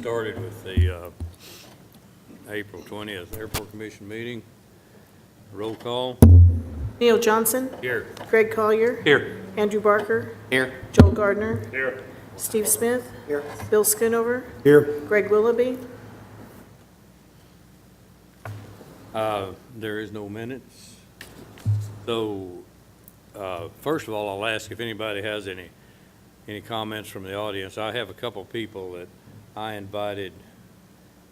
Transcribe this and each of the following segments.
started with the April 20th Airport Commission meeting. Roll call. Neil Johnson. Here. Greg Collier. Here. Andrew Barker. Here. Joel Gardner. Here. Steve Smith. Here. Bill Schoonover. Here. Greg Willoughby. There is no minutes. So, first of all, I'll ask if anybody has any comments from the audience. I have a couple people that I invited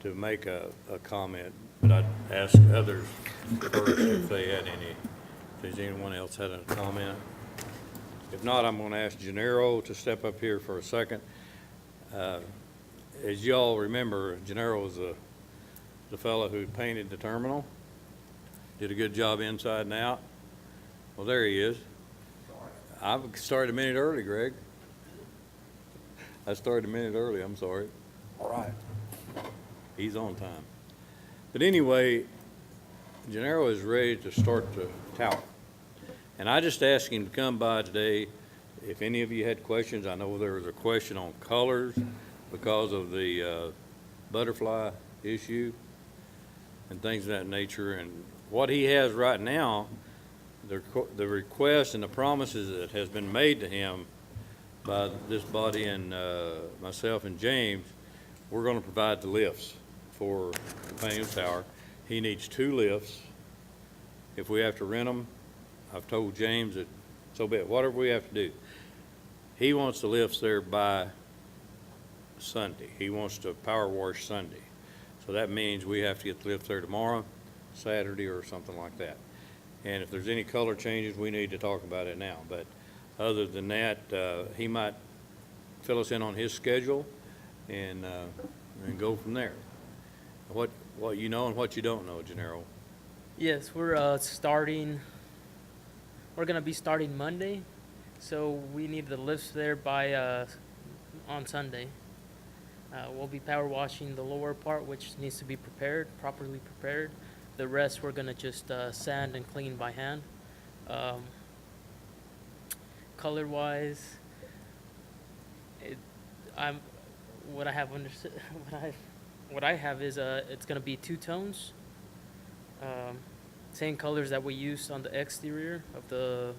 to make a comment, but I'd ask others first if they had any, if there's anyone else had a comment. If not, I'm going to ask Gennaro to step up here for a second. As y'all remember, Gennaro was the fellow who painted the terminal, did a good job inside and out. Well, there he is. I started a minute early, Greg. I started a minute early, I'm sorry. All right. He's on time. But anyway, Gennaro is ready to start the tower. And I just asked him to come by today. If any of you had questions, I know there was a question on colors because of the butterfly issue and things of that nature. And what he has right now, the request and the promises that has been made to him by this body and myself and James, we're going to provide the lifts for the painting of the tower. He needs 2 lifts. If we have to rent them, I've told James that so be it, whatever we have to do. He wants the lifts there by Sunday. He wants to power wash Sunday. So that means we have to get the lift there tomorrow, Saturday, or something like that. And if there's any color changes, we need to talk about it now. But other than that, he might fill us in on his schedule and go from there. What you know and what you don't know, Gennaro. Yes, we're gonna be starting Monday, so we need the lifts there by on Sunday. We'll be power washing the lower part, which needs to be properly prepared. The rest we're gonna just sand and clean by hand. Color-wise, what I have is it's gonna be 2 tones. Same colors that we use on the exterior of the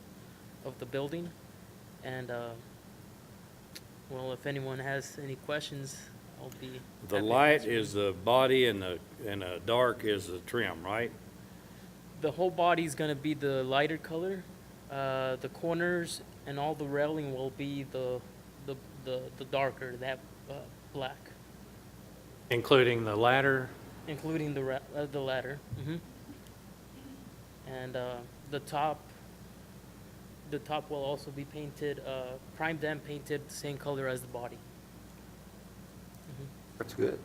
building, and well, if anyone has any questions, I'll be. The light is the body and the dark is the trim, right? The whole body is gonna be the lighter color. The corners and all the railing will be the darker, that black, Including the ladder. including the ladder. And the top will also be painted, primed and painted the same color as the body. That's good.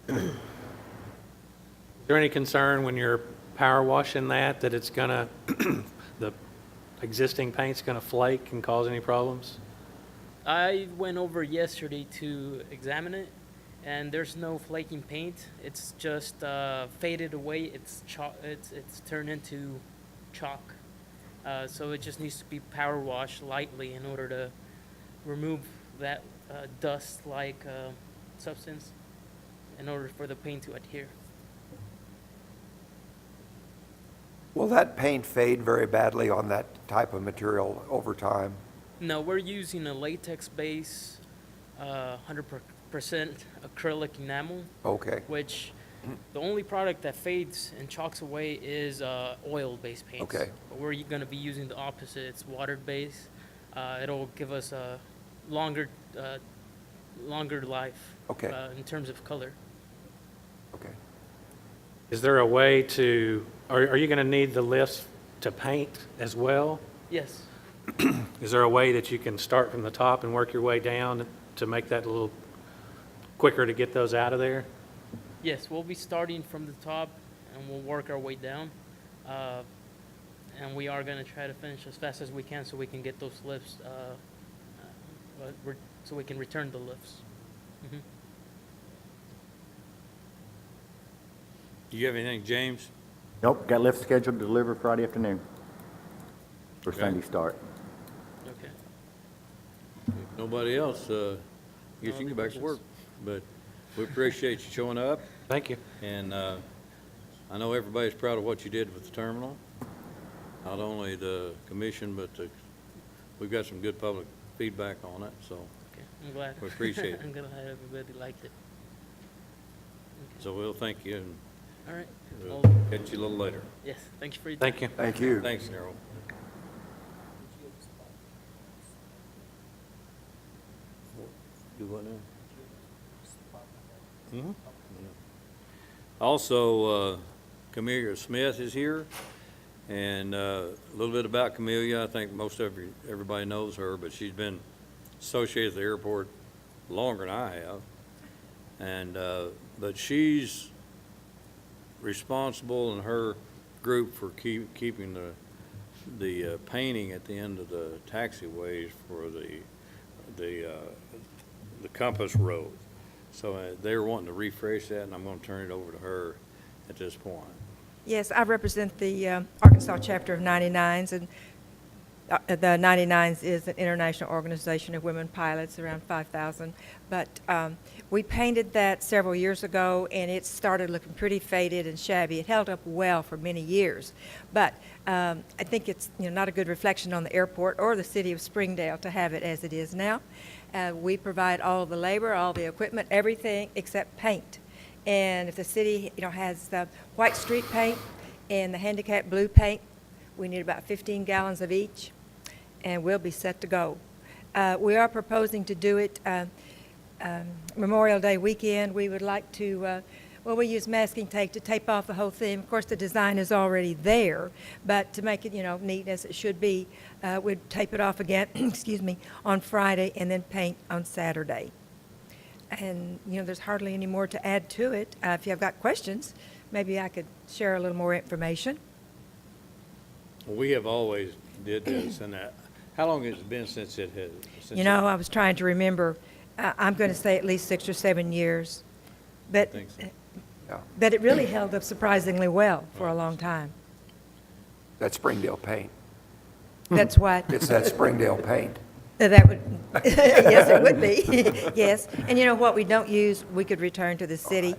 Is there any concern when you're power washing that it's gonna, the existing paint's gonna flake and cause any problems? I went over yesterday to examine it, and there's no flaking paint. It's just faded away. It's turned into chalk. So it just needs to be power washed lightly in order to remove that dust-like substance in order for the paint to adhere. Will that paint fade very badly on that type of material over time? No, we're using a latex base, 100% acrylic enamel, Okay. which the only product that fades and chalks away is oil-based paints. Okay. But we're going to be using the opposite. It's water-based. It'll give us a longer life. Okay. In terms of color. Okay. Is there a way to, are you gonna need the lifts to paint as well? Yes. Is there a way that you can start from the top and work your way down to make that a little quicker to get those out of there? Yes, we'll be starting from the top and we'll work our way down. And we are going to try to finish as fast as we can so we can get those lifts, so we can return the lifts. Do you have anything, James? Nope, got lift scheduled to deliver Friday afternoon for Okay. Sunday start. Okay. If nobody else, I guess you can other get back to questions? work. But We appreciate you showing up, Thank you. and I know everybody's proud of what you did with the terminal. Not only the commission, but we've got some good public feedback on it, so Okay, I'm glad. we appreciate it. I'm glad everybody liked it. So we'll thank you, and All right. we'll Well, catch you a little later. yes, thank you for your time. Thank you. Thank you. Thanks, Darrell. Do what now? Mhm. Also, Camelia Smith is here, and a little bit about Camelia. I think everybody knows her, but she's been associated with the airport longer than I have. And, but she's responsible in her group for keeping the painting at the end of the taxiways for the Compass Road. So they're wanting to refresh that, and I'm going to turn it over to her at this point. Yes, I represent the Arkansas chapter of 99s, and the 99s is an international organization of women pilots, around 5,000. But we painted that several years ago, and it started looking pretty faded and shabby. It held up well for many years, but I think it's not a good reflection on the airport or the city of Springdale to have it as it is now. We provide all the labor, all the equipment, everything except paint. And if the city, has the white street paint and the handicap blue paint, we need about 15 gallons of each, and we'll be set to go. We are proposing to do it Memorial Day weekend. We would like to, we use masking tape to tape off the whole thing. Of course, the design is already there, but to make it, neat as it should be, we'd tape it off again, excuse me, on Friday and then paint on Saturday. And, there's hardly any more to add to it. If you've got questions, maybe I could share a little more information. Well, we have always did this, and how long has it been since it has? I was trying to remember, I'm going to say at least 6 or 7 years. I But, think so. Yeah. but it really held up surprisingly well for a long time. That Springdale paint. That's what, It's that Springdale paint. that would, yes, it would be, yes. And what we don't use, we could return to the city.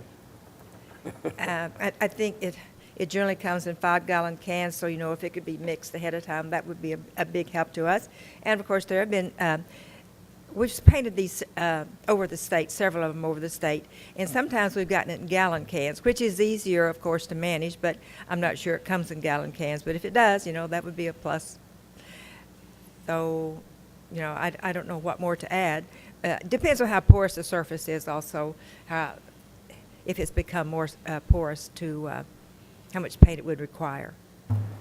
I think it generally comes in 5-gallon cans, so if it could be mixed ahead of time, that would be a big help to us. And of course, there have been, we've painted these over the state, several of them over the state, and sometimes we've gotten it in gallon cans, which is easier, of course, to manage, but I'm not sure it comes in gallon cans. But if it does, that would be a plus. So, I don't know what more to add. Depends on how porous the surface is also, if it's become more porous to how much paint it would require.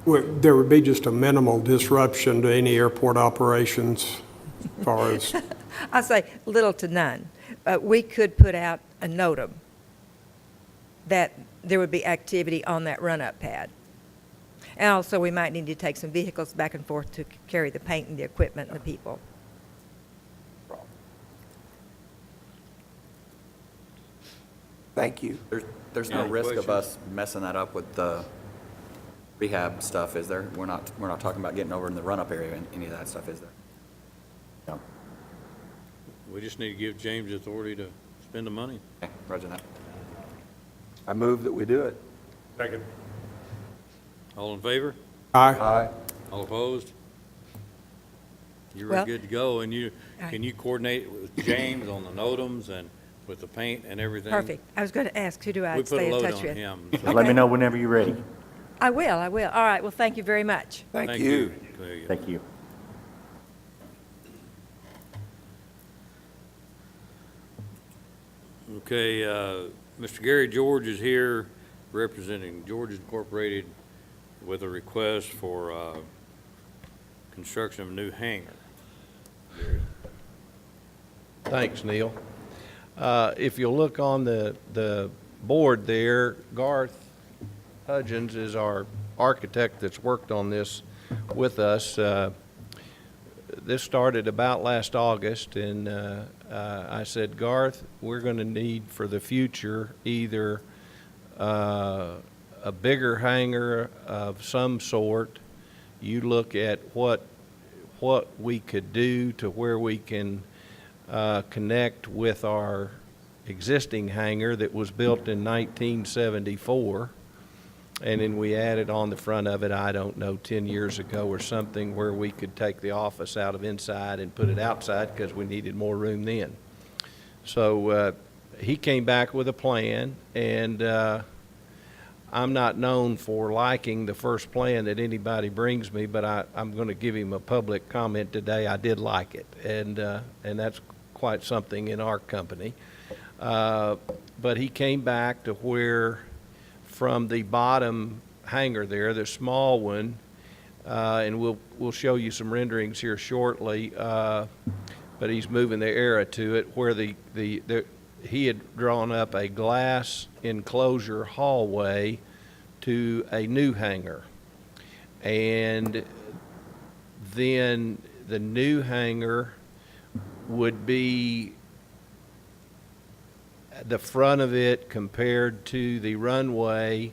Well, there would be just a minimal disruption to any airport operations as far as, I'll say little to none. We could put out a NOTAM that there would be activity on that run-up pad. And also, we might need to take some vehicles back and forth to carry the paint and the equipment and the people. Thank you. There's no Any risk of questions? us messing that up with the rehab stuff, is there? We're not talking about getting over in the run-up area and any of that stuff, is there? No. We just need to give James the authority to spend the money. Okay, roger that. I move that we do it. second. All in favor? Aye. Aye. All opposed? You're Well- good to go, and Aye. can you coordinate with James on the NOTAMs and with the paint and everything? Perfect. I was going to ask, who do I We put stay a in load touch on with? him. Just let me know whenever you're ready. I will. All right, well, thank you very much. Thank you. Camelia. Thank you. Okay, Mr. Gary George is here representing George Incorporated with a request for construction of a new hangar. Thanks, Neil. If you'll look on the board there, Garth Hudgens is our architect that's worked on this with us. This started about last August, and I said, Garth, we're going to need for the future either a bigger hangar of some sort. You look at what we could do to where we can connect with our existing hangar that was built in 1974. And then we added on the front of it, I don't know, 10 years ago or something, where we could take the office out of inside and put it outside because we needed more room then. So he came back with a plan, and I'm not known for liking the first plan that anybody brings me, but I'm going to give him a public comment today. I did like it, and that's quite something in our company. But he came back to where, from the bottom hangar there, the small one, and we'll show you some renderings here shortly, but he's moving the arrow to it, where he had drawn up a glass enclosure hallway to a new hangar. And then the new hangar would be, the front of it compared to the runway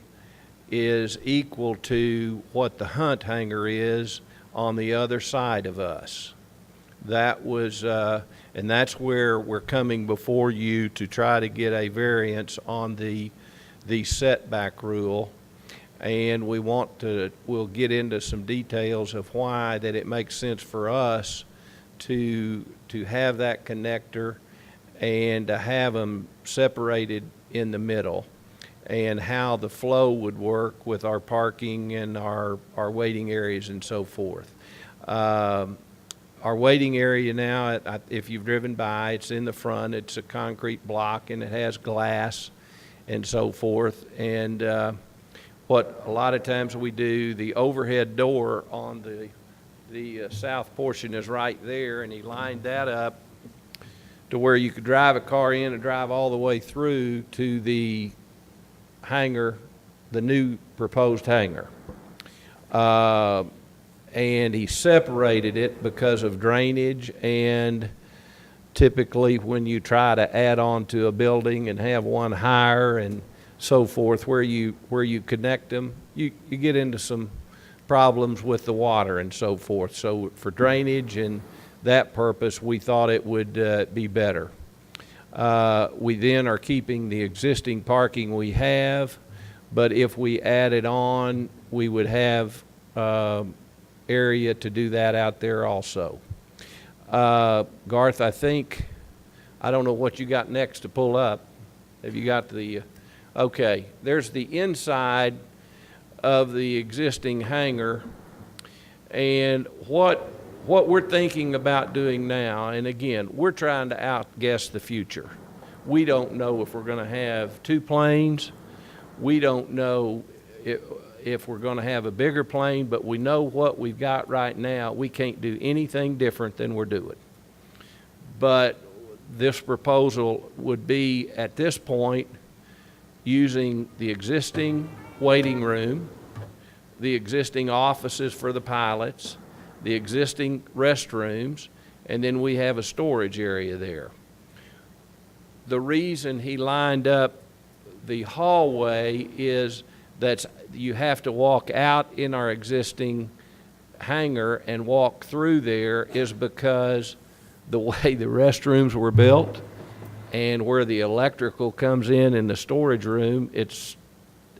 is equal to what the Hunt hangar is on the other side of us. That was, and that's where we're coming before you to try to get a variance on the setback rule. And we'll get into some details of why that it makes sense for us to have that connector and to have them separated in the middle, and how the flow would work with our parking and our waiting areas and so forth. Our waiting area now, if you've driven by, it's in the front. It's a concrete block, and it has glass and so forth. And what a lot of times we do, the overhead door on the south portion is right there, and he lined that up to where you could drive a car in and drive all the way through to the hangar, the new proposed hangar. And he separated it because of drainage, and typically when you try to add on to a building and have one higher and so forth, where you connect them, you get into some problems with the water and so forth. So for drainage and that purpose, we thought it would be better. We then are keeping the existing parking we have, but if we added on, we would have area to do that out there also. Garth, I don't know what you got next to pull up. Have you got okay, there's the inside of the existing hangar, and what we're thinking about doing now, and again, we're trying to outguess the future. We don't know if we're going to have two planes. We don't know if we're going to have a bigger plane, but we know what we've got right now. We can't do anything different than we're doing. But this proposal would be, at this point, using the existing waiting room, the existing offices for the pilots, the existing restrooms, and then we have a storage area there. The reason he lined up the hallway is that you have to walk out in our existing hangar and walk through there is because the way the restrooms were built and where the electrical comes in the storage room,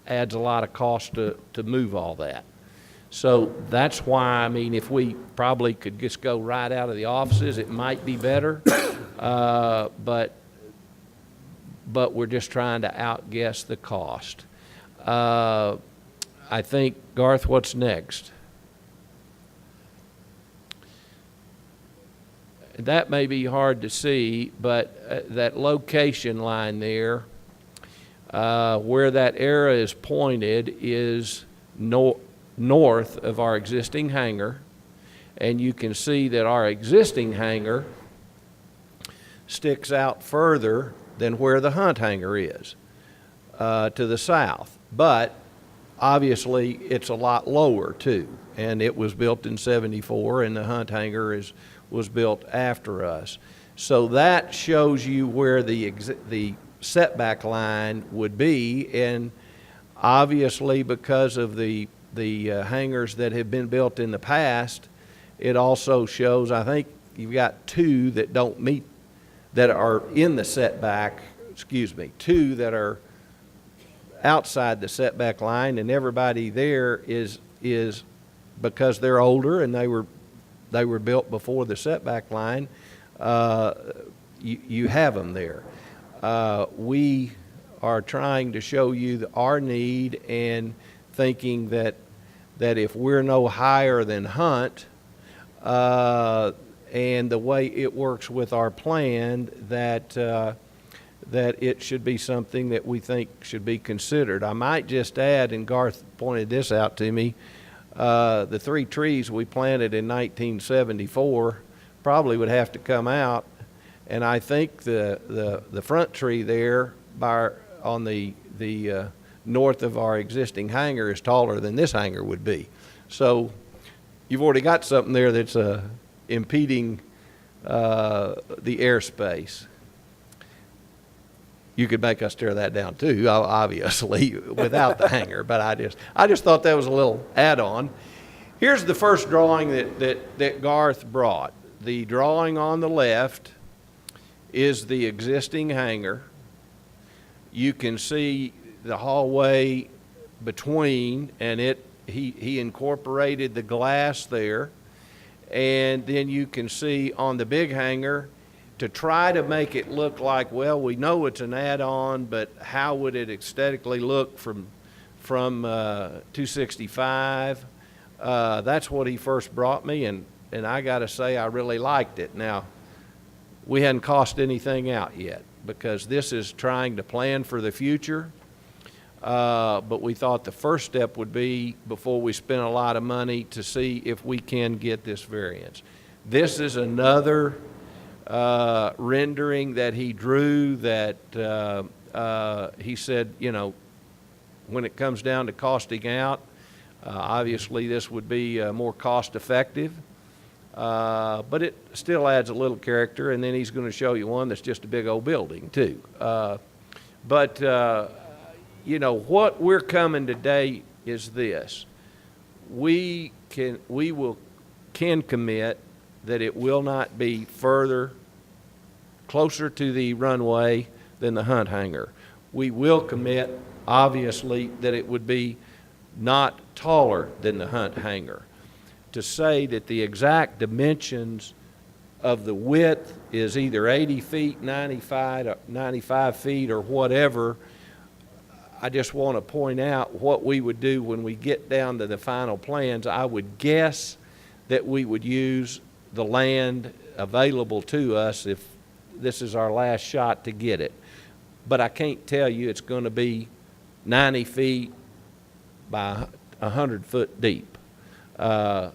adds a lot of cost to move all that. So that's why, I mean, if we probably could just go right out of the offices, it might be better. But we're just trying to outguess the cost. I think, Garth, what's next? That may be hard to see, but that location line there, where that arrow is pointed, is north of our existing hangar, and you can see that our existing hangar sticks out further than where the Hunt hangar is, to the south. But obviously it's a lot lower too, and it was built in '74, and the Hunt hangar was built after us. So that shows you where the setback line would be, and obviously because of the hangars that have been built in the past, it also shows, I think you've got two that don't meet, that are in the setback two that are outside the setback line, and everybody there is because they're older and they were built before the setback line, you have them there. We are trying to show you our need and thinking that if we're no higher than Hunt, and the way it works with our plan, that it should be something that we think should be considered. I might just add, and Garth pointed this out to me, the 3 trees we planted in 1974 probably would have to come out, and I think the front tree there on the north of our existing hangar is taller than this hangar would be. So you've already got something there that's impeding the airspace. You could make us tear that down too, obviously, without the hangar, but I just thought that was a little add-on. Here's the first drawing that Garth brought. The drawing on the left is the existing hangar. You can see the hallway between, and he incorporated the glass there. And then you can see on the big hangar, to try to make it look like, well, we know it's an add-on, but how would it aesthetically look from 265? That's what he first brought me, and I got to say I really liked it. Now, we hadn't cost anything out yet because this is trying to plan for the future. But we thought the first step would be, before we spend a lot of money, to see if we can get this variance. This is another rendering that he drew that he said, when it comes down to costing out, obviously this would be more cost effective, but it still adds a little character, and then he's going to show you one that's just a big old building too. But what we're coming today is this. We can commit that it will not be closer to the runway than the Hunt hangar. We will commit, obviously, that it would be not taller than the Hunt hangar. To say that the exact dimensions of the width is either 80 feet, 95 feet, or whatever, I just want to point out what we would do when we get down to the final plans. I would guess that we would use the land available to us if this is our last shot to get it. But I can't tell you it's going to be 90 feet by 100 foot deep. I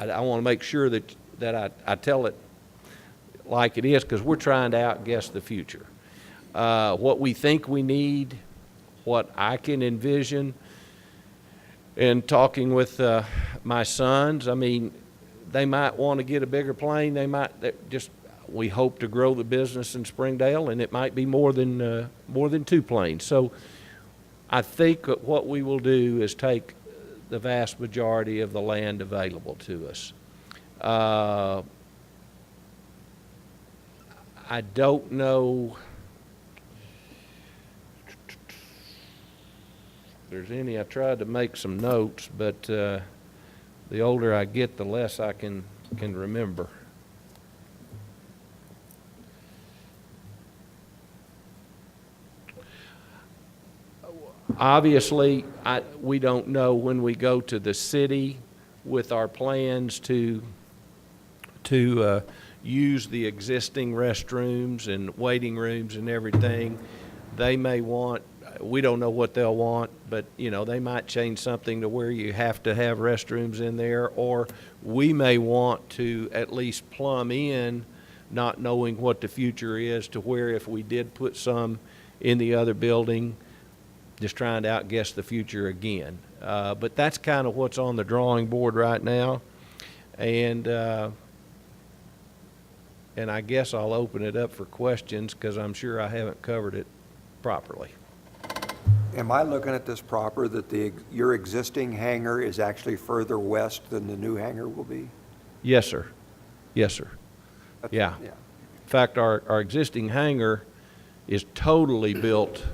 want to make sure that I tell it like it is, because we're trying to outguess the future. What we think we need, what I can envision, and talking with my sons, I mean, they might want to get a bigger plane. We hope to grow the business in Springdale, and it might be more than 2 planes. So I think what we will do is take the vast majority of the land available to us. I don't know if there's any. I tried to make some notes, but the older I get, the less I can remember. Obviously, we don't know when we go to the city with our plans to use the existing restrooms and waiting rooms and everything. They may want, we don't know what they'll want, but they might change something to where you have to have restrooms in there, or we may want to at least plumb in, not knowing what the future is, to where if we did put some in the other building, just trying to outguess the future again. But that's kind of what's on the drawing board right now. And I guess I'll open it up for questions, because I'm sure I haven't covered it properly. Am I looking at this proper, that your existing hangar is actually further west than the new hangar will be? Yes, sir. Yes, sir. That's- Yeah. In fact, our existing hangar is totally built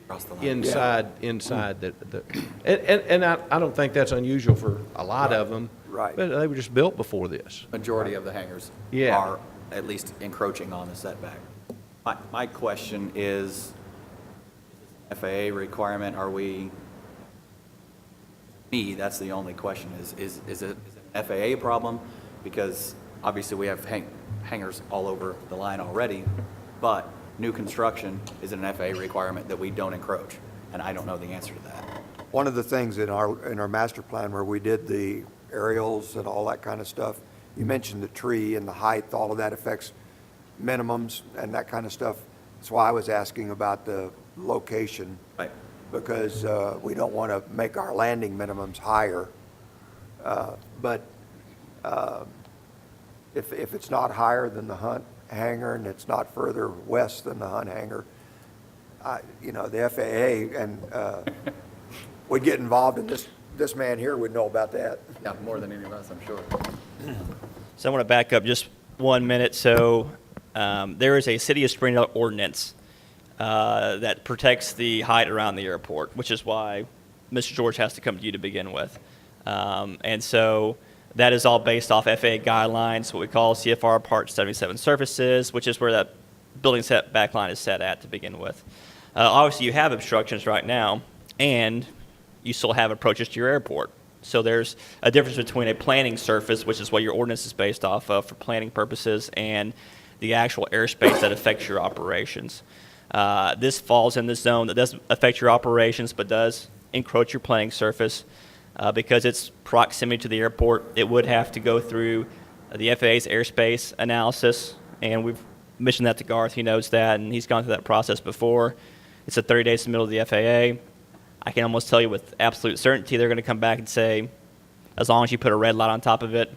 Across the line. inside and I don't think that's unusual for a lot of them. Right. But they were just built before this. Majority of the hangars Yeah. are at least encroaching on the setback. My question is, FAA requirement, are we, that's the only question, is it an FAA problem? Because obviously we have hangars all over the line already, but new construction is an FAA requirement that we don't encroach, and I don't know the answer to that. One of the things in our master plan where we did the aerials and all that kind of stuff, you mentioned the tree and the height, all of that affects minimums and that kind of stuff. That's why I was asking about the location, Right. because we don't want to make our landing minimums higher. But if it's not higher than the Hunt hangar and it's not further west than the Hunt hangar, the FAA and would get involved in this. This man here would know about that. Yeah, more than any of us, I'm sure. So I want to back up just 1 minute. So there is a City of Springdale ordinance that protects the height around the airport, which is why Mr. George has to come to you to begin with. And so that is all based off FAA guidelines, what we call CFR Part 77 surfaces, which is where that building setback line is set at to begin with. Obviously, you have obstructions right now, and you still have approaches to your airport. So there's a difference between a planning surface, which is what your ordinance is based off of for planning purposes, and the actual airspace that affects your operations. This falls in the zone that doesn't affect your operations but does encroach your planning surface. Because it's proximity to the airport, it would have to go through the FAA's airspace analysis, and we've mentioned that to Garth. He knows that, and he's gone through that process before. It's a 30-day submittal to the FAA. I can almost tell you with absolute certainty they're going to come back and say, as long as you put a red light on top of it,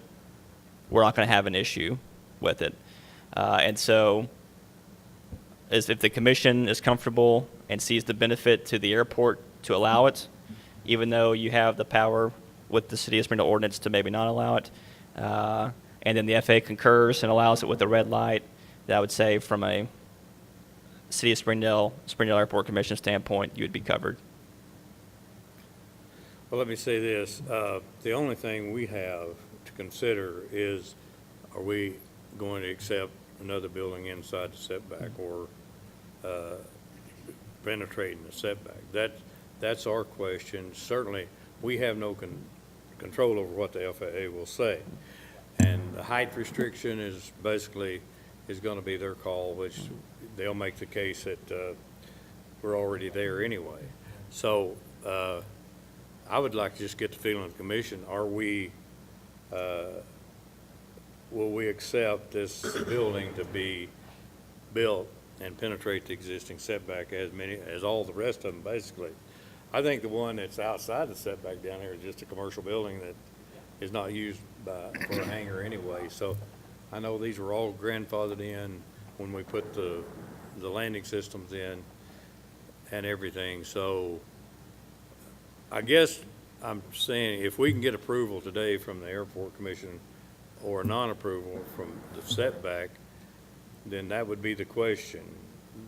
we're not going to have an issue with it. And so if the commission is comfortable and sees the benefit to the airport to allow it, even though you have the power with the City of Springdale ordinance to maybe not allow it, and then the FAA concurs and allows it with a red light, that I would say from a City of Springdale Airport Commission standpoint, you would be covered. Well, let me say this. The only thing we have to consider is, are we going to accept another building inside the setback or penetrating the setback? That's our question. Certainly, we have no control over what the FAA will say. And the height restriction is basically going to be their call, which they'll make the case that we're already there anyway. So I would like to just get the feeling of the commission, will we accept this building to be built and penetrate the existing setback as all the rest of them basically? I think the one that's outside the setback down here is just a commercial building that is not used for a hangar anyway. So I know these were all grandfathered in when we put the landing systems in and everything. So I guess I'm saying if we can get approval today from the Airport Commission or non-approval from the setback, then that would be the question,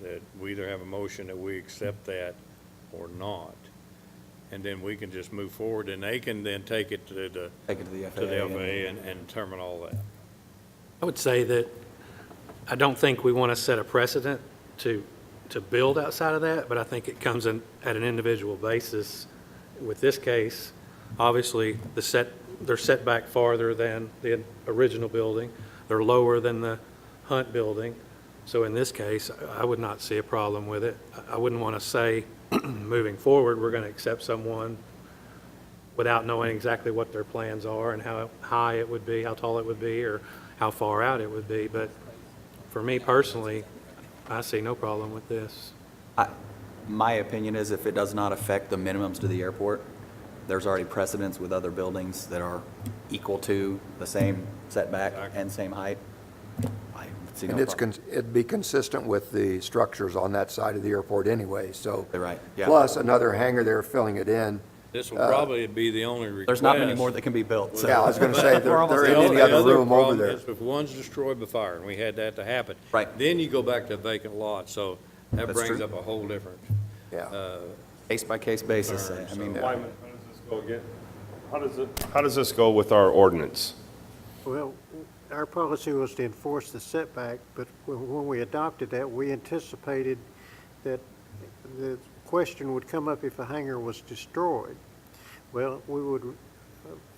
that we either have a motion that we accept that or not. And then we can just move forward, and they can then take it to the FAA and determine all that. I would say that I don't think we want to set a precedent to build outside of that, but I think it comes in at an individual basis. With this case, obviously, they're set back farther than the original building. They're lower than the Hunt building. So in this case, I would not see a problem with it. I wouldn't want to say, moving forward, we're going to accept someone without knowing exactly what their plans are and how high it would be, how tall it would be, or how far out it would be. But for me personally, I see no problem with this. My opinion is if it does not affect the minimums to the airport, there's already precedents with other buildings that are equal to the same setback and same height. I see no And problem. it'd be consistent with the structures on that side of the airport anyway, so. They're right, yeah. Plus, another hangar they're filling it in, This will probably be the only request. There's not many more that can be built, so. Yeah, I was gonna say, there The ain't any only other room over problem there. is if one's destroyed by fire, and we had that to happen. Right. Then you go back to a vacant lot, so that That's brings true. up a whole different, Yeah. Case-by-case basis, Burn, I mean, so- Wyman, how does this go again? How does this go with our ordinance? Well, our policy was to enforce the setback, but when we adopted that, we anticipated that the question would come up if a hangar was destroyed. Well, we would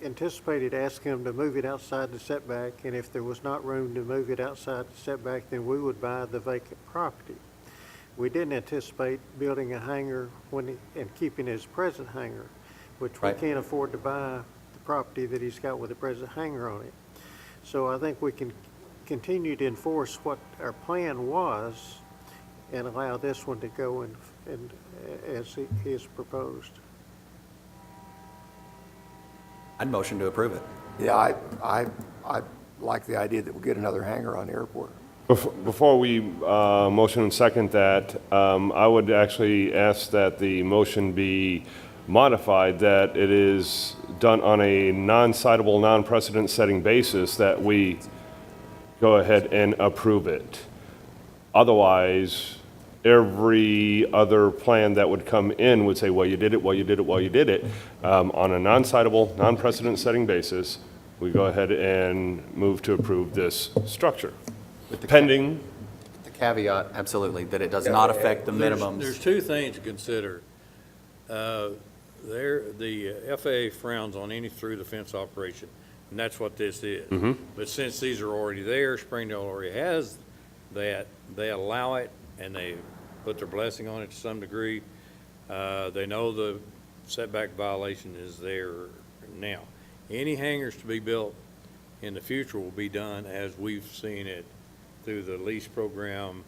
anticipated asking them to move it outside the setback, and if there was not room to move it outside the setback, then we would buy the vacant property. We didn't anticipate building a hangar and keeping his present hangar, which we Right. can't afford to buy the property that he's got with the present hangar on it. So I think we can continue to enforce what our plan was and allow this one to go and as he is proposed. I'd motion to approve it. Yeah, I like the idea that we'll get another hangar on the airport. Before we motion and second that, I would actually ask that the motion be modified, that it is done on a non-citable, non-precedent-setting basis, that we go ahead and approve it. Otherwise, every other plan that would come in would say, well, you did it, well, you did it, well, you did it. On a non-citable, non-precedent-setting basis, we go ahead and move to approve this structure, pending. The caveat, absolutely, that it does not affect the There's minimums. two things to consider. The FAA frowns on any through-the-fence operation, and that's what this is. But since these are already there, Springdale already has that, they allow it, and they put their blessing on it to some degree. They know the setback violation is there now. Any hangars to be built in the future will be done as we've seen it through the lease program,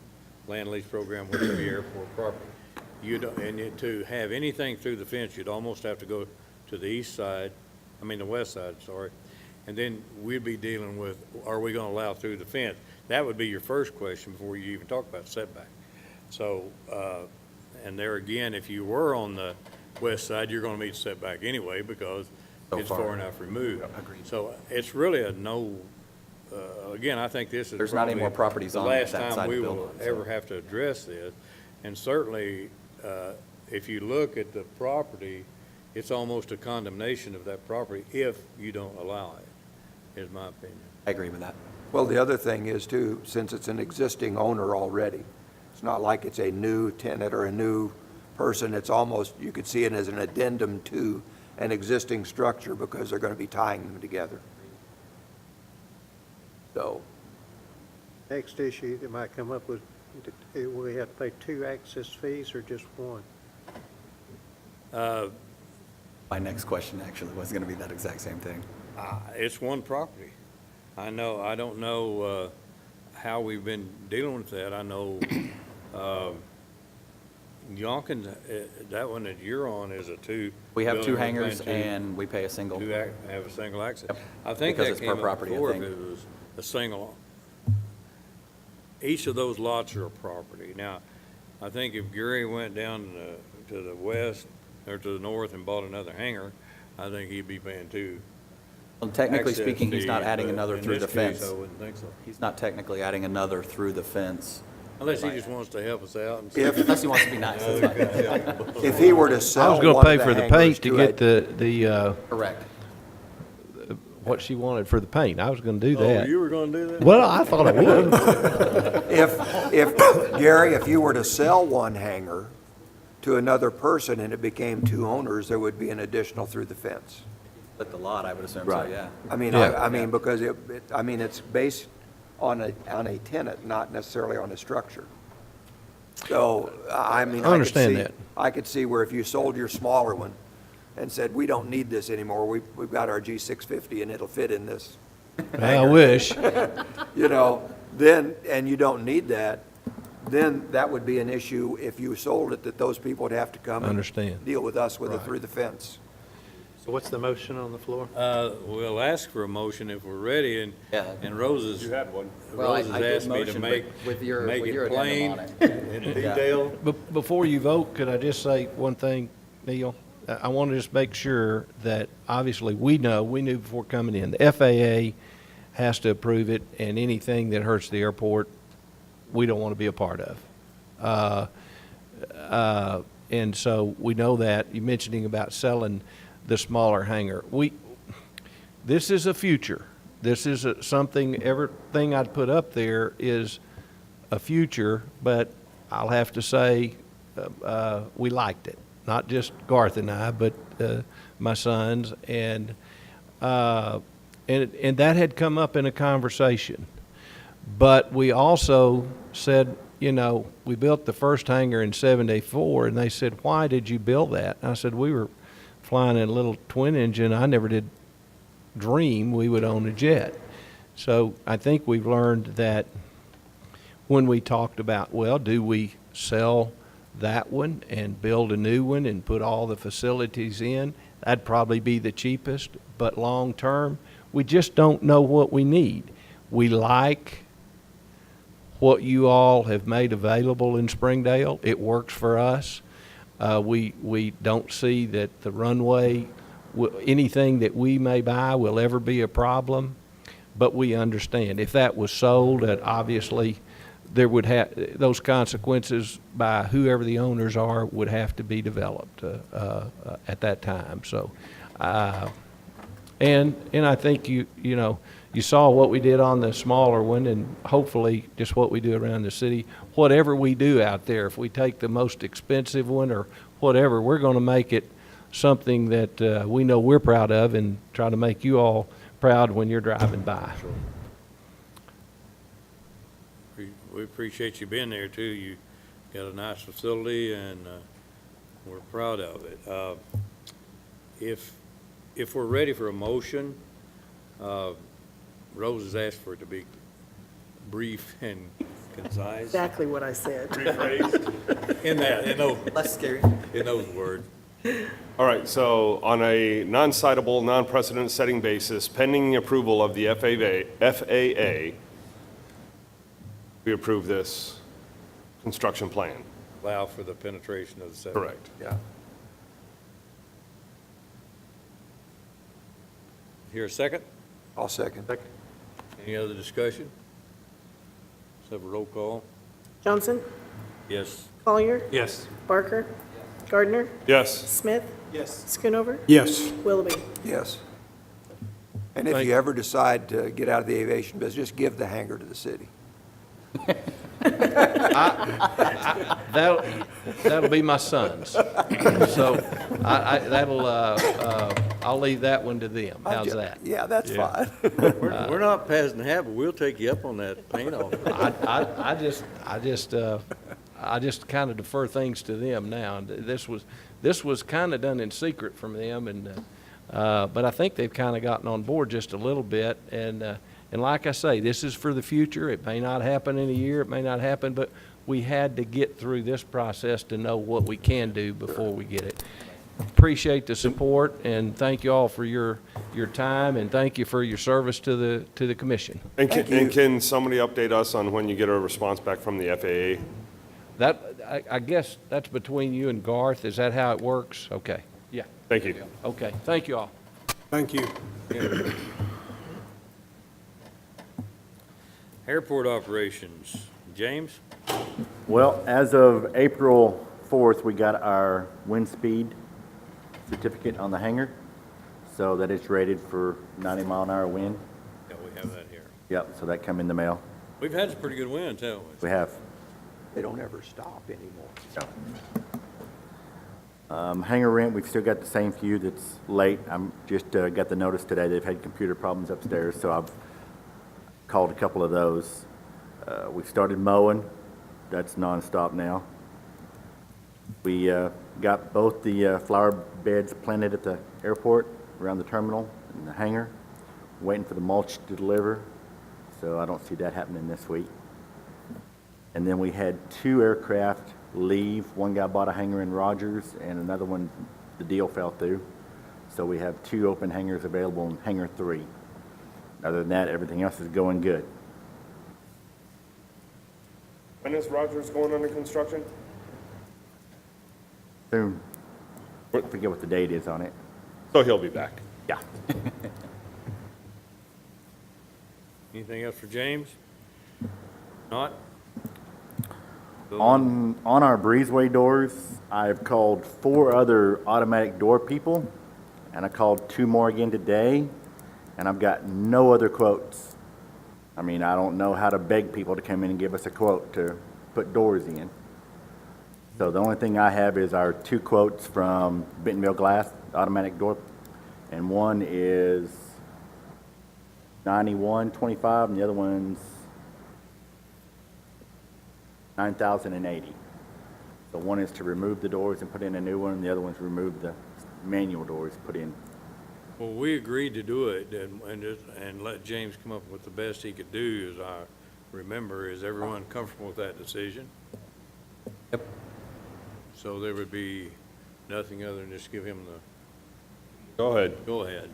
land lease program with the airport property. You don't, and to have anything through the fence, you'd almost have to go to the the west side, sorry. And then we'd be dealing with, are we gonna allow through the fence? That would be your first question before you even talk about setback. So, and there again, if you were on the west side, you're gonna meet setback anyway because So it's far. far enough removed. Agreed. So it's really a no, again, I think this is There's not any probably more properties the on last that time side we of the will building, so. ever have to address this. And certainly, if you look at the property, it's almost a condemnation of that property if you don't allow it, is my opinion. I agree with that. Well, the other thing is too, since it's an existing owner already, it's not like it's a new tenant or a new person. It's almost, you could see it as an addendum to an existing structure because they're going to be tying them together. So, Next issue that might come up was, will we have to pay 2 access fees or just one? My next question actually was going to be that exact same thing. It's one property. I don't know how we've been dealing with that. I know Yonkins, that one that you're on is a two. We have 2 building hangars plan, and we pay a single. have a single access. Yep. I think Because that it's per came up property, I before if think. it was a single. Each of those lots are a property. Now, I think if Gary went down to the west or to the north and bought another hangar, I think he'd be paying 2. Well, technically access speaking, he's not fees, adding but another in through the this case, fence. I wouldn't think so. He's not technically adding another through the fence. Unless he just wants to help us out and. Unless he wants to be nice, that's fine. if he were to I sell was going one to of pay for the hangars paint to get a- the, Correct. what she wanted for the paint. I was going to do Oh, that. you were gonna do that? Well, I thought I would. If, Gary, if you were to sell one hangar to another person and it became 2 owners, there would be an additional through the fence. But the lot, I would assume so, yeah. I mean, Yeah. I mean, because it's based on a tenant, not necessarily on a structure. So, I mean, I understand could see- that. I could see where if you sold your smaller one and said, we don't need this anymore, we've got our G650 and it'll fit in this, I wish. you know, then, and you don't need that, then that would be an issue if you sold it, that those people would have to come and Understand. deal with us with it through the fence. So what's the motion on the floor? We'll ask for a motion if we're ready, Yeah. and Rose's, You had one. Rose has asked me to make it plain and detailed. Before you vote, could I just say one thing, Neil? I want to just make sure that, obviously, we knew before coming in, the FAA has to approve it, and anything that hurts the airport, we don't want to be a part of. And so we know that. You mentioning about selling the smaller hangar. This is a future. This is something, everything I'd put up there is a future, but I'll have to say, we liked it. Not just Garth and I, but my sons, and that had come up in a conversation. But we also said, you know, we built the first hangar in '74, and they said, why did you build that? And I said, we were flying in a little twin engine. I never did dream we would own a jet. So I think we've learned that when we talked about, well, do we sell that one and build a new one and put all the facilities in? That'd probably be the cheapest, but long term, we just don't know what we need. We like what you all have made available in Springdale. It works for us. We don't see that the runway, anything that we may buy will ever be a problem, but we understand. If that was sold, that obviously there would have, those consequences by whoever the owners are would have to be developed at that time. So, and I think you know, you saw what we did on the smaller one, and hopefully just what we do around the city. Whatever we do out there, if we take the most expensive one or whatever, we're going to make it something that we know we're proud of, and try to make you all proud when you're driving by. We appreciate you being there too. You got a nice facility, and we're proud of it. If we're ready for a motion, Rose has asked for it to be brief and concise. Exactly what I said. In those, Less scary. in those words. All right, so on a non-citable, non-precedent setting basis, pending approval of the FAA, we approve this construction plan. Allow for the penetration of the setback. Correct. Yeah. Here a second? I'll second. Any other discussion? Let's have a roll call. Johnson? Yes. Collier? Yes. Barker? Gardner? Yes. Smith? Yes. Schoonover? Yes. Willoughby? Yes. And if you ever decide to get out of the aviation business, just give the hangar to the city. That'll be my sons. So I'll leave that one to them. How's that? Yeah, that's fine. We're not passing the hat, but we'll take you up on that paint off. I just kind of defer things to them now. This was kind of done in secret from them, and but I think they've kind of gotten on board just a little bit. And like I say, this is for the future. It may not happen in a year. It may not happen, but we had to get through this process to know what we can do before we get it. Appreciate the support, and thank you all for your time, and thank you for your service to the commission. And can somebody update us on when you get a response back from the FAA? I guess that's between you and Garth. Is that how it works? Okay. Yeah. Thank you. Okay. Thank you all. Thank you. Airport operations. James? Well, as of April 4th, we got our wind speed certificate on the hangar, so that it's rated for 90-mile-an-hour wind. Yeah, we have that here. Yep, so that come in the mail. We've had some pretty good winds, haven't we? We have. They don't ever stop anymore. Hangar rent, we've still got the same few that's late. I'm just got the notice today they've had computer problems upstairs, so I've called a couple of those. We've started mowing. That's nonstop now. We got both the flower beds planted at the airport, around the terminal, and the hangar. Waiting for the mulch to deliver, so I don't see that happening this week. And then we had 2 aircraft leave. One guy bought a hangar in Rogers, and another one, the deal fell through. So we have 2 open hangars available in Hangar 3. Other than that, everything else is going good. When is Rogers going under construction? Soon. forget what the date is on it. So he'll be back. Yeah. Anything else for James? Not? On our breezeway doors, I've called 4 other automatic door people, and I called 2 more again today, and I've got no other quotes. I mean, I don't know how to beg people to come in and give us a quote to put doors in. So the only thing I have is our 2 quotes from Bentonville Glass automatic door, and one is $91.25, and the other one's $9,080. So one is to remove the doors and put in a new one, and the other one's remove the manual doors, put in. Well, we agreed to do it and let James come up with the best he could do, as I remember. Is everyone comfortable with that decision? Yep. So there would be nothing other than just give him the Go ahead. go-ahead.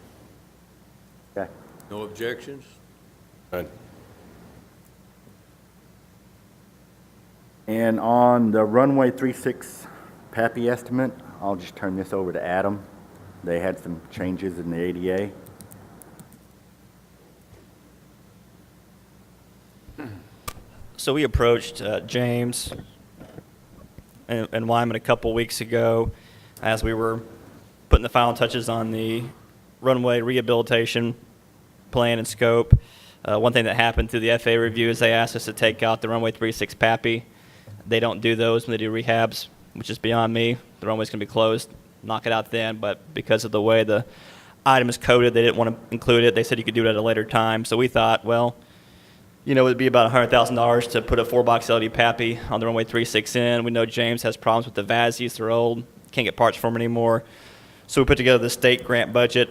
Okay. No objections? None. And on the runway 36 PAPI estimate, I'll just turn this over to Adam. They had some changes in the ADA. So we approached James and Wyman a couple weeks ago as we were putting the final touches on the runway rehabilitation plan and scope. One thing that happened through the FAA review is they asked us to take out the runway 36 PAPI. They don't do those when they do rehabs, which is beyond me. The runway's going to be closed. Knock it out then, but because of the way the item is coded, they didn't want to include it. They said you could do it at a later time. So we thought, well, you know, it would be about $100,000 to put a 4-box LED PAPI on the runway 36 in. We know James has problems with the VASIs. They're old. Can't get parts for them anymore. So we put together the state grant budget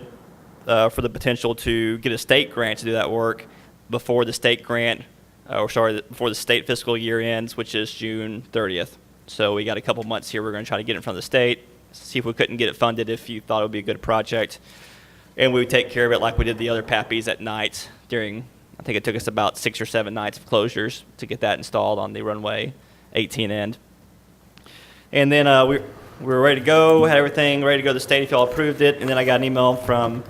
for the potential to get a state grant to do that work before the state grant, before the state fiscal year ends, which is June 30th. So we got a couple months here. We're going to try to get it in front of the state, see if we couldn't get it funded if you thought it would be a good project. And we would take care of it like we did the other PAPIs at night during, I think it took us about 6 or 7 nights of closures to get that installed on the runway 18 end. And then we were ready to go, had everything ready to go to the state if y'all approved it. And then I got an email from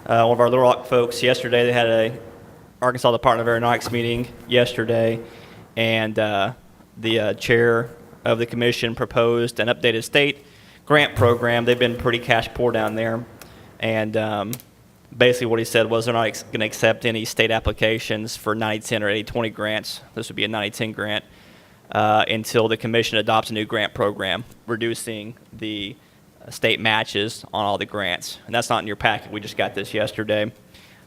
one of our Little Rock folks yesterday. They had a Arkansas Department of Aeronautics meeting yesterday, and the chair of the commission proposed an updated state grant program. They've been pretty cash poor down there, and basically what he said was they're not going to accept any state applications for 90-10 or 80-20 grants. This would be a 90-10 grant until the commission adopts a new grant program, reducing the state matches on all the grants. And that's not in your packet. We just got this yesterday.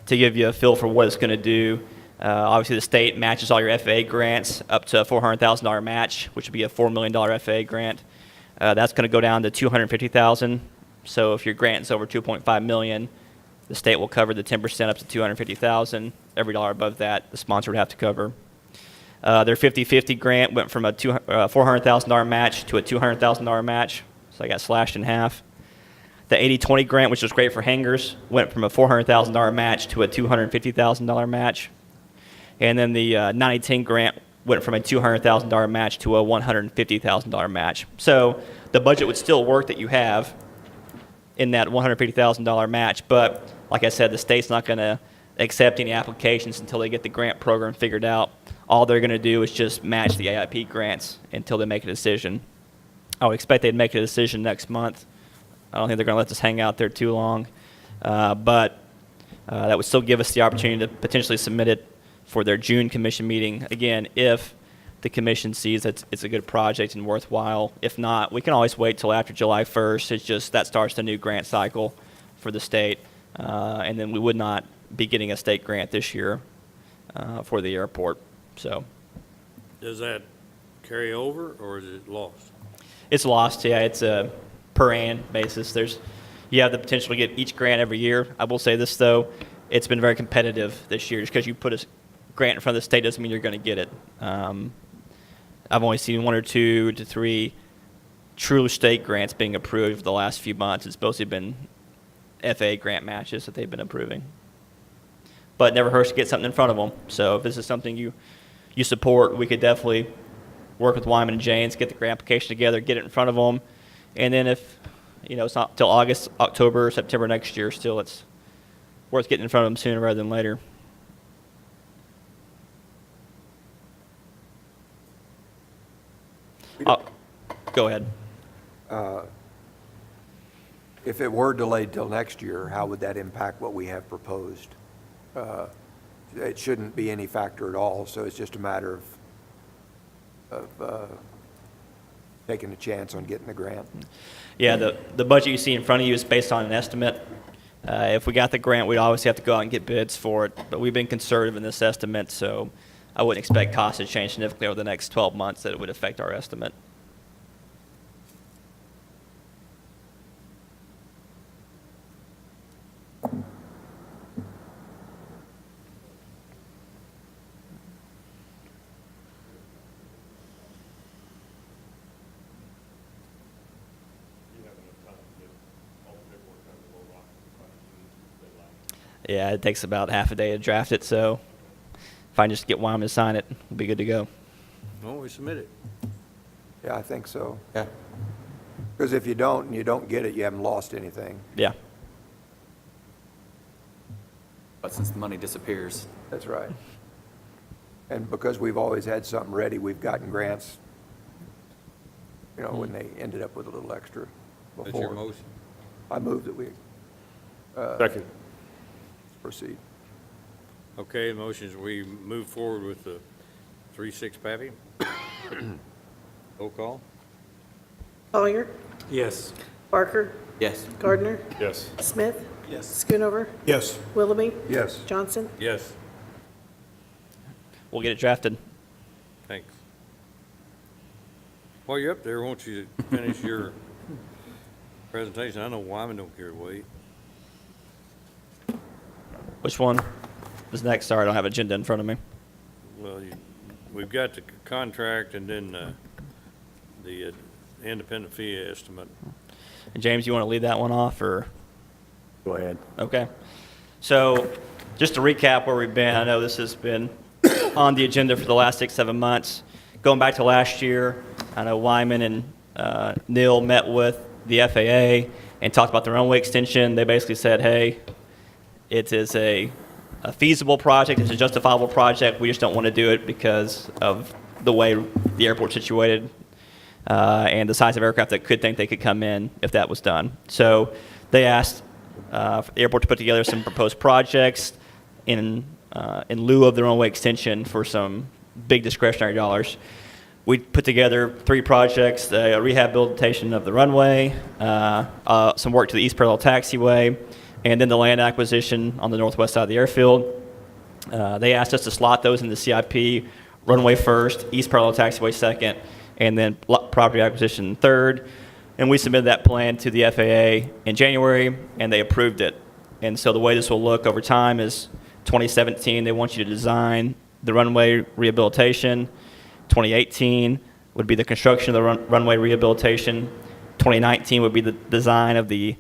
To give you a feel for what it's going to do, obviously the state matches all your FAA grants up to a $400,000 match, which would be a $4 million FAA grant. That's going to go down to $250,000. So if your grant is over $2.5 million, the state will cover the 10% up to $250,000. Every dollar above that, the sponsor would have to cover. Their 50-50 grant went from a $400,000 match to a $200,000 match, so I got slashed in half. The 80-20 grant, which was great for hangars, went from a $400,000 match to a $250,000 match. And then the 90-10 grant went from a $200,000 match to a $150,000 match. So the budget would still work that you have in that $150,000 match, but like I said, the state's not going to accept any applications until they get the grant program figured out. All they're going to do is just match the AIP grants until they make a decision. I would expect they'd make a decision next month. I don't think they're going to let this hang out there too long, but that would still give us the opportunity to potentially submit it for their June commission meeting. Again, if the commission sees that it's a good project and worthwhile. If not, we can always wait till after July 1st. It's just that starts the new grant cycle for the state, and then we would not be getting a state grant this year for the airport. So, Does that carry over, or is it lost? it's lost. Yeah, it's a per ann basis. You have the potential to get each grant every year. I will say this though, it's been very competitive this year. Just because you put a grant in front of the state doesn't mean you're going to get it. I've only seen 1 or 2 to 3 true state grants being approved the last few months. It's mostly been FAA grant matches that they've been approving. But it never hurts to get something in front of them. So if this is something you support, we could definitely work with Wyman and Janes, get the grant application together, get it in front of them. And then if You know, it's not till August, October, September next year. Still, it's worth getting in front of them sooner rather than later. Go ahead. If it were delayed till next year, how would that impact what we have proposed? It shouldn't be any factor at all, so it's just a matter of taking a chance on getting the grant. Yeah, the budget you see in front of you is based on an estimate. If we got the grant, we'd obviously have to go out and get bids for it, but we've been conservative in this estimate, so I wouldn't expect costs to change significantly over the next 12 months that it would affect our estimate. Yeah, it takes about half a day to draft it, so if I can just get Wyman to sign it, we'll be good to go. Well, we submit it. Yeah, I think so. Yeah. Because if you don't, and you don't get it, you haven't lost anything. Yeah. But since the money disappears, That's right. And because we've always had something ready, we've gotten grants, you know, when they ended up with a little extra before. That's your motion. I move that we Second. proceed. Okay, the motion is we move forward with the 3-6 Pappy. Roll call. Collier, Yes. Barker, yes. Gardner, Yes. Smith. Yes. Schoonover, Yes. Willoughby, Yes. Johnson. Yes, We'll get it drafted. thanks. While you're up there, won't you finish your presentation? I know Wyman don't care to wait. Which one is next? Sorry, I don't have agenda in front of me. Well, we've got the contract and then the independent fee estimate. And James, you want to lead that one off, or? Go ahead. Okay. So just to recap where we've been, I know this has been on the agenda for the last 6-7 months. Going back to last year, I know Wyman and Neil met with the FAA and talked about the runway extension. They basically said, hey, it is a feasible project, it's a justifiable project, we just don't want to do it because of the way the airport's situated and the size of aircraft that could think they could come in if that was done. So they asked for the airport to put together some proposed projects in lieu of the runway extension for some big discretionary dollars. We put together 3 projects: a rehabilitation of the runway, some work to the East Parallel Taxiway, and then the land acquisition on the northwest side of the airfield. They asked us to slot those in the CIP: runway first, East Parallel Taxiway second, and then property acquisition third. And we submitted that plan to the FAA in January, and they approved it. And so the way this will look over time is 2017, they want you to design the runway rehabilitation. 2018 would be the construction of the runway rehabilitation. 2019 would be the design of the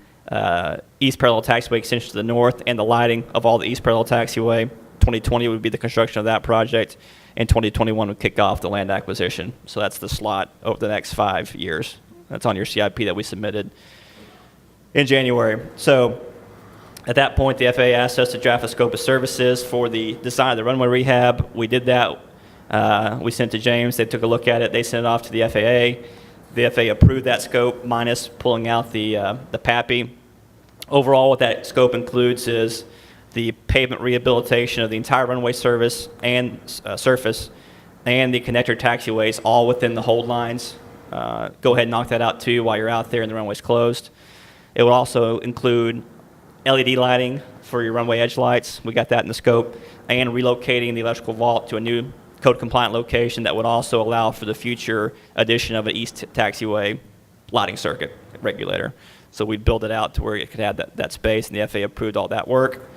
East Parallel Taxiway extension to the north and the lighting of all the East Parallel Taxiway. 2020 would be the construction of that project, and 2021 would kick off the land acquisition. So that's the slot over the next 5 years. That's on your CIP that we submitted in January. So at that point, the FAA asked us to draft a scope of services for the design of the runway rehab. We did that. We sent it to James. They took a look at it. They sent it off to the FAA. The FAA approved that scope, minus pulling out the PAPI. Overall, what that scope includes is the pavement rehabilitation of the entire runway service and surface, and the connector taxiways, all within the hold lines. Go ahead and knock that out too while you're out there and the runway's closed. It will also include LED lighting for your runway edge lights. We got that in the scope, and relocating the electrical vault to a new code-compliant location that would also allow for the future addition of an east taxiway lighting circuit regulator. So we'd build it out to where it could have that space, and the FAA approved all that work.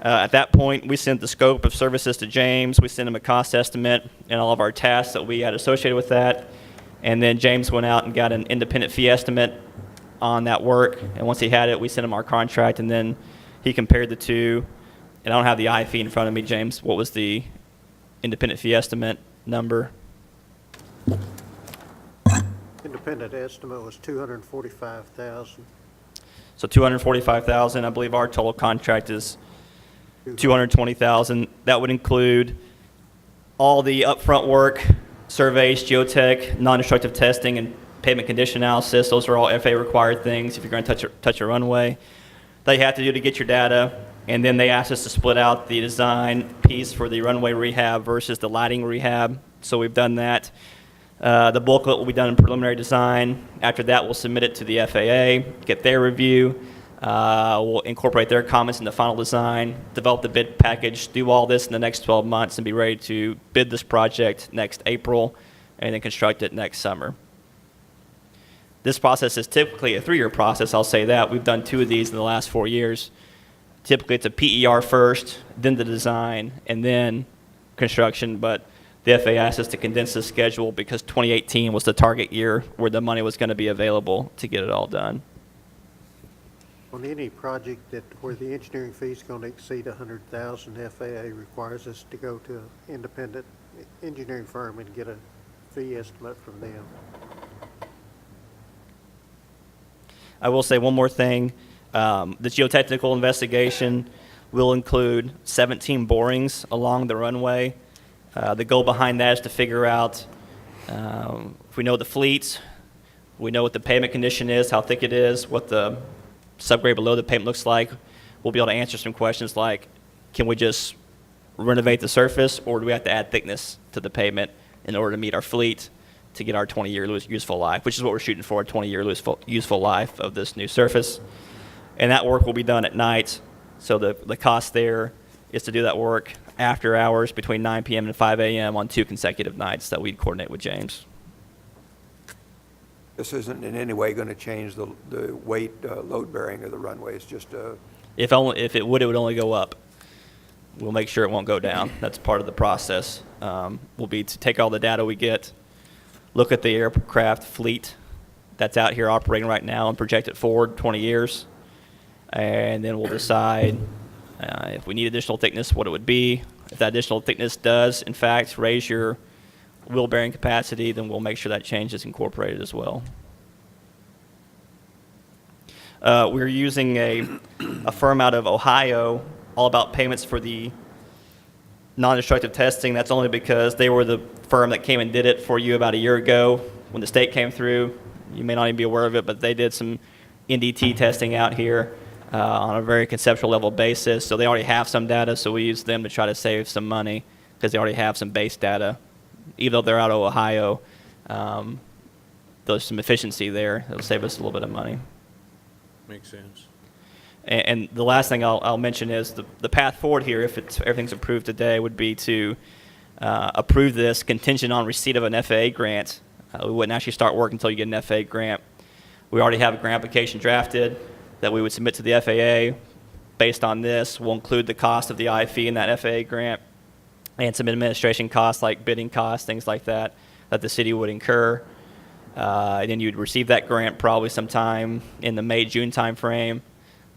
At that point, we sent the scope of services to James. We sent him a cost estimate and all of our tasks that we had associated with that. And then James went out and got an independent fee estimate on that work. And once he had it, we sent him our contract, and then he compared the two. And I don't have the I fee in front of me, James. What was the independent fee estimate number? Independent estimate was $245,000. So 245,000, I believe our total contract is 220,000. That would include all the upfront work, surveys, geotech, non-destructive testing, and pavement condition analysis. Those are all FAA required things if you're going to touch a runway that you have to do to get your data. And then they asked us to split out the design piece for the runway rehab versus the lighting rehab. So we've done that. The bulk of it will be done in preliminary design. After that, we'll submit it to the FAA, get their review. We'll incorporate their comments in the final design, develop the bid package, do all this in the next 12 months, and be ready to bid this project next April, and then construct it next summer. This process is typically a 3-year process, I'll say that. We've done 2 of these in the last 4 years. Typically, it's a PER first, then the design, and then construction, but the FAA asked us to condense the schedule because 2018 was the target year where the money was going to be available to get it all done. On any project where the engineering fee is going to exceed $100,000, FAA requires us to go to an independent engineering firm and get a fee estimate from them. I will say one more thing. The geotechnical investigation will include 17 borings along the runway. The goal behind that is to figure out if we know the fleets, we know what the pavement condition is, how thick it is, what the subgrade below the pavement looks like. We'll be able to answer some questions like, can we just renovate the surface, or do we have to add thickness to the pavement in order to meet our fleet to get our 20-year useful life, which is what we're shooting for, a 20-year useful life of this new surface. And that work will be done at night, so the cost there is to do that work after hours between 9 p.m. and 5 a.m. on 2 consecutive nights that we'd coordinate with James. This isn't in any way going to change the weight, load bearing of the runway. It's just a... If it would only go up. We'll make sure it won't go down. That's part of the process. Will be to take all the data we get, look at the aircraft fleet that's out here operating right now and project it forward 20 years. And then we'll decide if we need additional thickness, what it would be. If that additional thickness does, in fact, raise your wheel bearing capacity, then we'll make sure that change is incorporated as well. We're using a firm out of Ohio, all about payments for the non-destructive testing. That's only because they were the firm that came and did it for you about a year ago when the state came through. You may not even be aware of it, but they did some NDT testing out here on a very conceptual level basis. So they already have some data, so we use them to try to save some money because they already have some base data. Even though they're out of Ohio, there's some efficiency there. It'll save us a little bit of money. Makes sense. And the last thing I'll mention is the path forward here, if everything's approved today, would be to approve this contingent on receipt of an FAA grant. We wouldn't actually start work until you get an FAA grant. We already have a grant application drafted that we would submit to the FAA. Based on this, we'll include the cost of the I-fee in that FAA grant and some administration costs like bidding costs, things like that the city would incur. And then you'd receive that grant probably sometime in the May-June timeframe.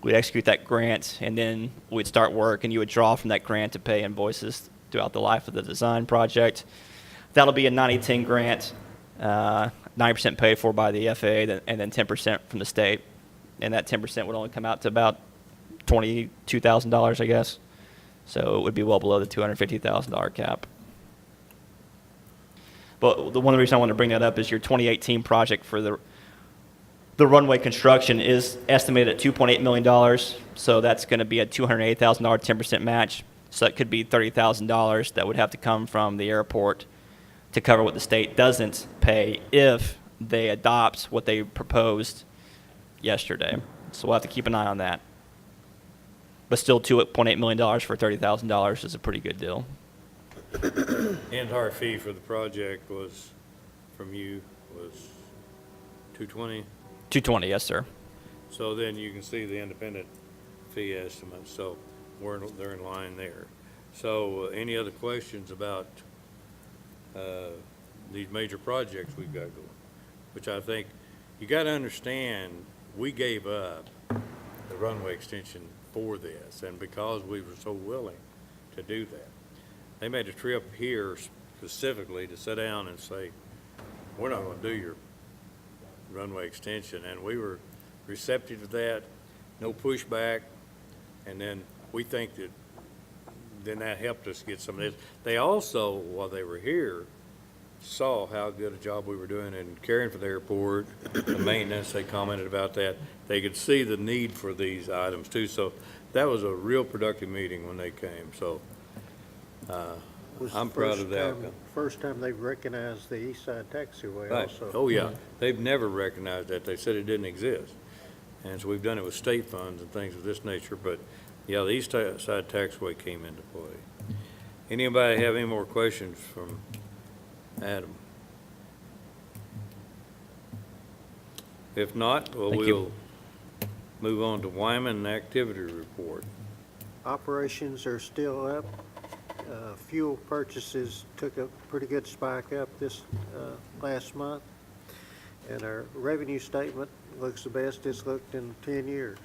We'd execute that grant, and then we'd start work, and you would draw from that grant to pay invoices throughout the life of the design project. That'll be a 90-10 grant, 90% paid for by the FAA, and then 10% from the state. And that 10% would only come out to about $22,000, I guess. So it would be well below the $250,000 cap. But the one reason I want to bring that up is your 2018 project for the runway construction is estimated at $2.8 million. So that's going to be a $208,000 10% match. So that could be $30,000 that would have to come from the airport to cover what the state doesn't pay if they adopt what they proposed yesterday. So we'll have to keep an eye on that. But still, $2.8 million for $30,000 is a pretty good deal. The entire fee for the project was, from you, was $220? $220, yes, sir. So then you can see the independent fee estimate, so they're in line there. So any other questions about these major projects we've got going? Which I think, you got to understand, we gave up the runway extension for this, and because we were so willing to do that. They made a trip here specifically to sit down and say, we're not going to do your runway extension, and we were receptive to that. no pushback, and then we think that, then that helped us get some of this. They also, while they were here, saw how good a job we were doing in caring for the airport, the maintenance, they commented about that. They could see the need for these items too, so that was a real productive meeting when they came, so, Was the I'm proud of first the time- outcome. First time they've recognized the East Side Taxiway Right. also. Oh, yeah. They've never recognized that. They said it didn't exist. And so we've done it with state funds and things of this nature, but, yeah, the East Side Taxway came into play. Anybody have any more questions from Adam? If not, well, Thank you. we'll move on to Wyman Activity Report. Operations are still up. Fuel purchases took a pretty good spike up this last month. And our revenue statement looks the best it's looked in 10 years.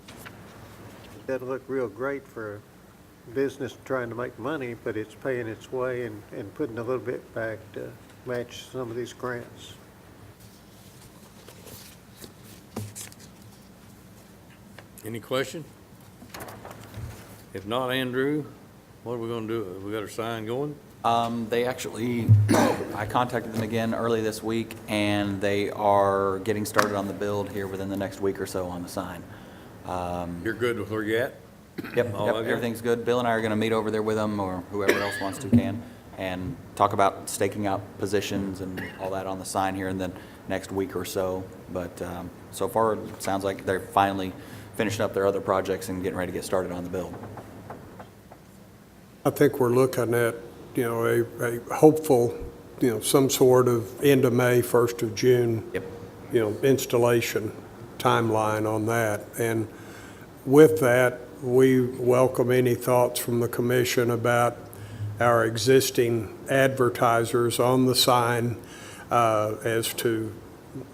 It doesn't look real great for a business trying to make money, but it's paying its way and putting a little bit back to match some of these grants. Any question? If not, Andrew, what are we gonna do? We got our sign going? They actually, I contacted them again early this week, and they are getting started on the build here within the next week or so on the sign. You're good with where you at? Yep, All yep, okay? everything's good. Bill and I are gonna meet over there with them, or whoever else wants to can, and talk about staking out positions and all that on the sign here in the next week or so. But so far, it sounds like they're finally finishing up their other projects and getting ready to get started on the build. I think we're looking at, a hopeful, some sort of end of May, 1st of June, Yep. Installation timeline on that. And with that, we welcome any thoughts from the commission about our existing advertisers on the sign as to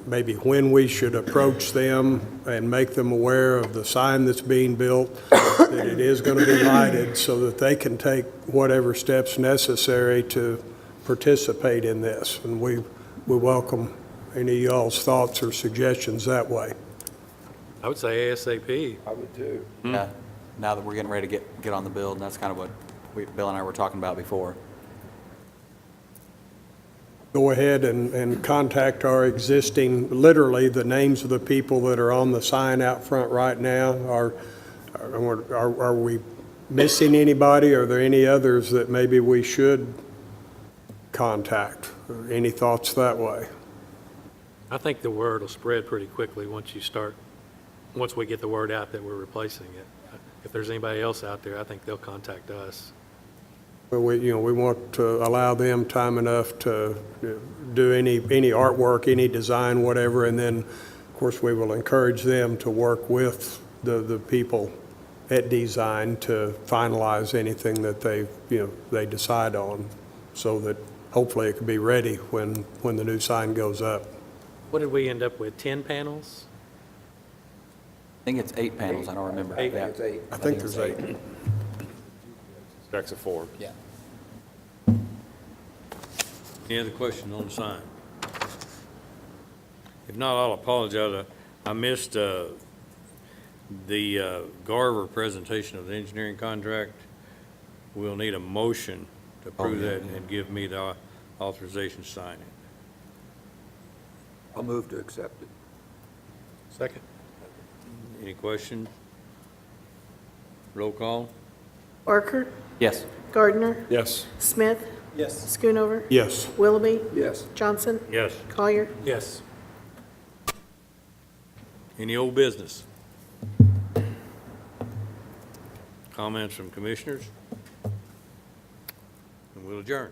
maybe when we should approach them and make them aware of the sign that's being built, that it is going to be lighted so that they can take whatever steps necessary to participate in this. And we welcome any of y'all's thoughts or suggestions that way. I would say ASAP. I would too. Yeah, now that we're getting ready to get on the build, and that's kind of what Bill and I were talking about before. Go ahead and contact our existing, literally, the names of the people that are on the sign out front right now. Are we missing anybody? Are there any others that maybe we should contact? Any thoughts that way? I think the word will spread pretty quickly once we get the word out that we're replacing it. If there's anybody else out there, I think they'll contact us. Well, we want to allow them time enough to do any artwork, any design, whatever, and then, of course, we will encourage them to work with the people at design to finalize anything that they decide on, so that hopefully it can be ready when the new sign goes up. What did we end up with, 10 panels? I think it's 8 panels, I don't remember. Eight. Yeah. I think there's 8. Stacks of 4. Yeah. Any other questions on the sign? If not, I'll apologize. I missed the Garver presentation of the engineering contract. We'll need a motion to approve that and give me the authorization to sign it. I'll move to accept it. Second. Any questions? Roll call? Barker, Yes. Gardner, Yes. Smith, Yes. Schoonover, Yes. Willoughby, Yes. Johnson, Yes. Collier. Yes. Any old business? Comments from commissioners? And we'll adjourn.